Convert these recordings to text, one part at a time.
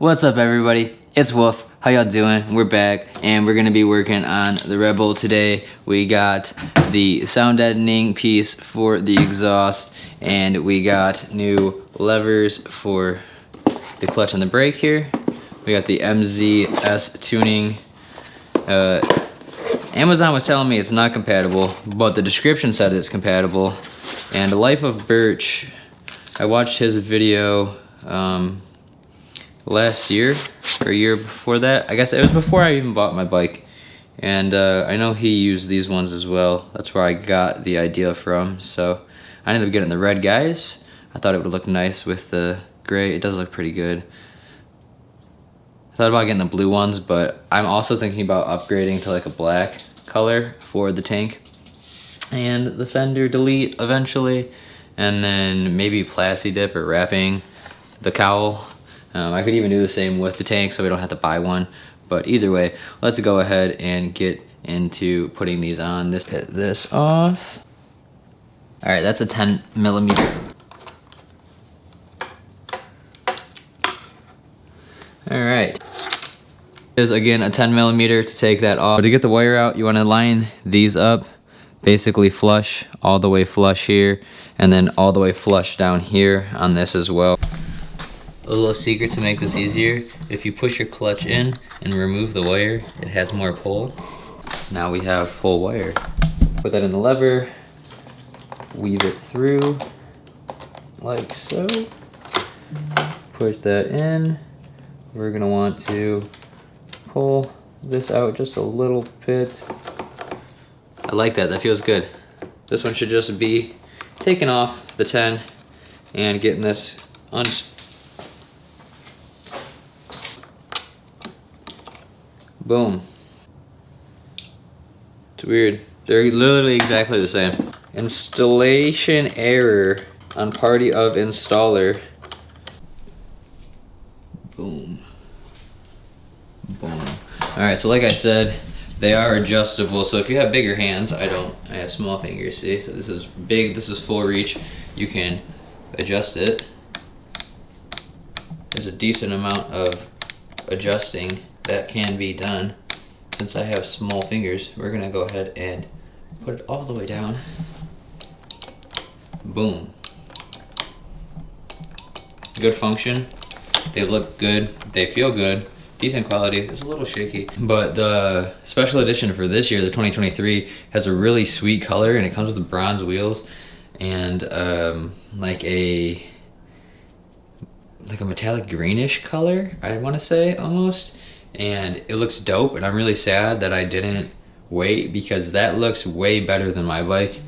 What's up, everybody? It's Wolf. How y'all doing? We're back and we're gonna be working on the Rebel today. We got the sound deadening piece for the exhaust, and we got new levers for the clutch and the brake here. We got the MZS tuning. Amazon was telling me it's not compatible, but the description said it's compatible. And Life of Birch, I watched his video last year or a year before that. I guess it was before I even bought my bike, and I know he used these ones as well. That's where I got the idea from. So I ended up getting the red guys. I thought it would look nice with the gray. It does look pretty good. I thought about getting the blue ones, but I'm also thinking about upgrading to like a black color for the tank and the fender delete eventually, and then maybe Plasti Dip or wrapping the cowl. I could even do the same with the tank so we don't have to buy one. But either way, let's go ahead and get into putting these on. Get this off. All right, that's a 10mm. All right. Is again a 10mm to take that off. But to get the wire out, you want to line these up, basically flush, all the way flush here, and then all the way flush down here on this as well. A little secret to make this easier: if you push your clutch in and remove the wire, it has more pull. Now we have full wire. Put that in the lever, weave it through like so. Push that in. We're gonna want to pull this out just a little bit. I like that, that feels good. This one should just be taking off the 10 and getting this boom. It's weird. They're literally exactly the same. Installation error on party of installer. Boom. Boom. Alright, so like I said, they are adjustable. So if you have bigger hands, I have small fingers, see? So this is big, this is full reach. You can adjust it. There's a decent amount of adjusting that can be done. Since I have small fingers, we're gonna go ahead and put it all the way down. Boom. Good function. They look good, they feel good, decent quality. It's a little shaky, but the special edition for this year, the 2023, has a really sweet color, and it comes with bronze wheels and like a metallic greenish color, I want to say, almost. And it looks dope, and I'm really sad that I didn't wait, because that looks way better than my bike,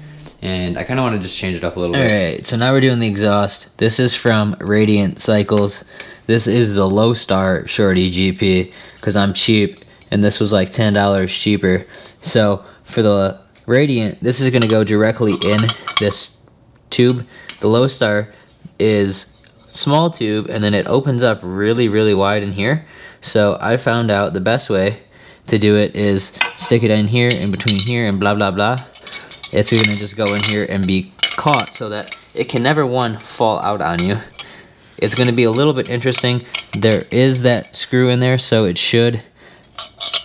and I kind of want to just change it up a little bit. Alright, so now we're doing the exhaust. This is from Radiant Cycles. This is the Low Star Shorty GP, because I'm cheap, and this was like $10 cheaper. So for the Radiant, this is going to go directly in this tube. The Low Star is small tube, and then it opens up really, really wide in here. So I found out the best way to do it is stick it in here, in between here, and blah, blah, blah. It's going to just go in here and be caught so that it can never, fall out on you. It's going to be a little bit interesting. There is that screw in there, so it should,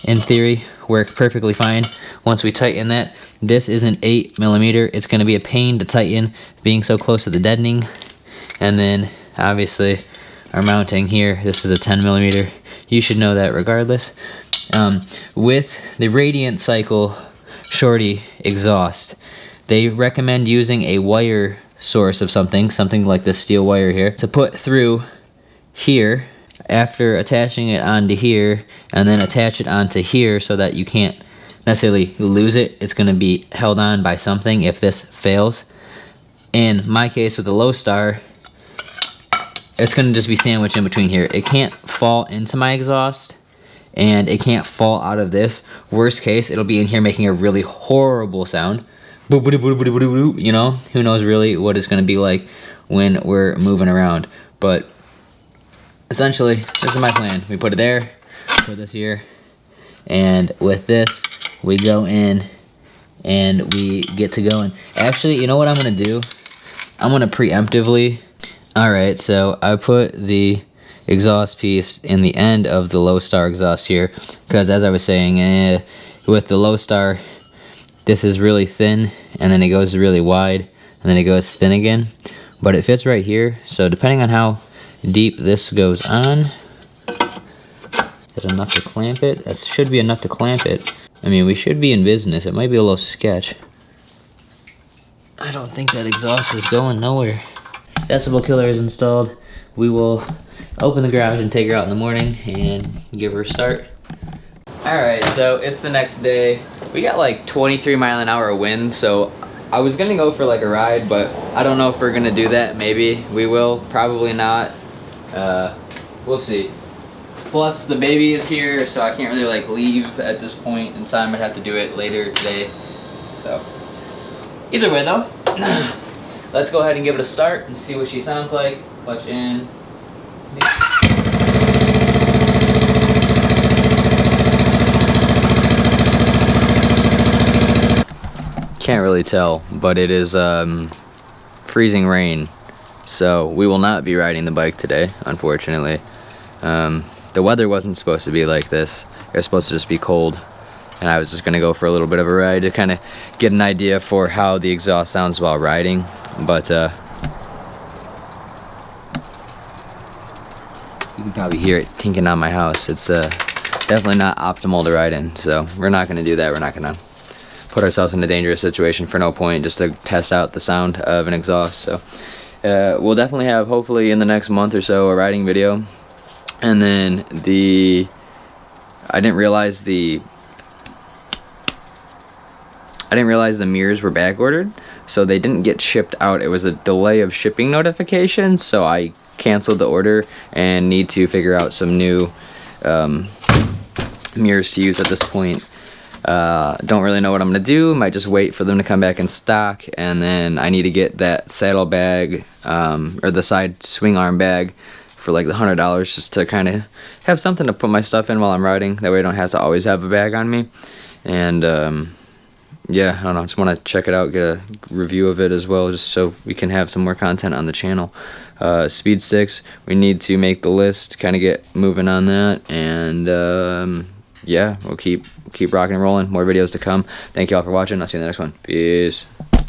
in theory, work perfectly fine. Once we tighten that, this is an 8mm. It's going to be a pain to tighten, being so close to the deadening. And then, obviously, our mounting here, this is a 10mm. You should know that regardless. With the Radiant Cycle Shorty exhaust, they recommend using a wire source of something like this steel wire here, to put through here after attaching it onto here, and then attach it onto here so that you can't necessarily lose it. It's going to be held on by something if this fails. In my case with the Low Star, it's going to just be sandwiched in between here. It can't fall into my exhaust, and it can't fall out of this. Worst case, it'll be in here making a really horrible sound. You know, who knows really what it's going to be like when we're moving around. But essentially, this is my plan. We put it there, put this here, and with this, we go in and we get to going. Actually, you know what I'm going to do? I'm going to preemptively. Alright, so I put the exhaust piece in the end of the low star exhaust here, because as I was saying, with the low star, this is really thin, and then it goes really wide, and then it goes thin again, but it fits right here. So depending on how deep this goes on, is it enough to clamp it? That should be enough to clamp it. I mean, we should be in business. It might be a little sketch. I don't think that exhaust is going nowhere. Decibel killer is installed. We will open the garage and take her out in the morning and give her a start. Alright, so it's the next day. We got like 23 mile-an-hour winds, so I was gonna go for like a ride, but I don't know if we're gonna do that. Maybe we will, probably not. We'll see. Plus the baby is here, so I can't really like leave at this point in time. I'd have to do it later today. So either way though, let's go ahead and give it a start and see what she sounds like. Clutch in. Can't really tell, but it is freezing rain, so we will not be riding the bike today, unfortunately. The weather wasn't supposed to be like this. It was supposed to just be cold, and I was just gonna go for a little bit of a ride to kind of get an idea for how the exhaust sounds while riding, but you can probably hear it tinking on my house. It's definitely not optimal to ride in, so we're not gonna do that. We're not gonna put ourselves in a dangerous situation for no point, just to test out the sound of an exhaust. So we'll definitely have, hopefully in the next month or so, a riding video. And then I didn't realize the mirrors were back ordered, so they didn't get shipped out. It was a delay of shipping notification, so I canceled the order and need to figure out some new mirrors to use at this point. Don't really know what I'm gonna do. Might just wait for them to come back in stock, and then I need to get that saddle bag or the side swing arm bag for like the $100, just to kind of have something to put my stuff in while I'm riding. That way I don't have to always have a bag on me. And yeah, I don't know, just want to check it out, get a review of it as well, just so we can have some more content on the channel. Speed 6, we need to make the list, kind of get moving on that, and yeah, we'll keep rocking and rolling. More videos to come. Thank you all for watching. I'll see you in the next one. Peace.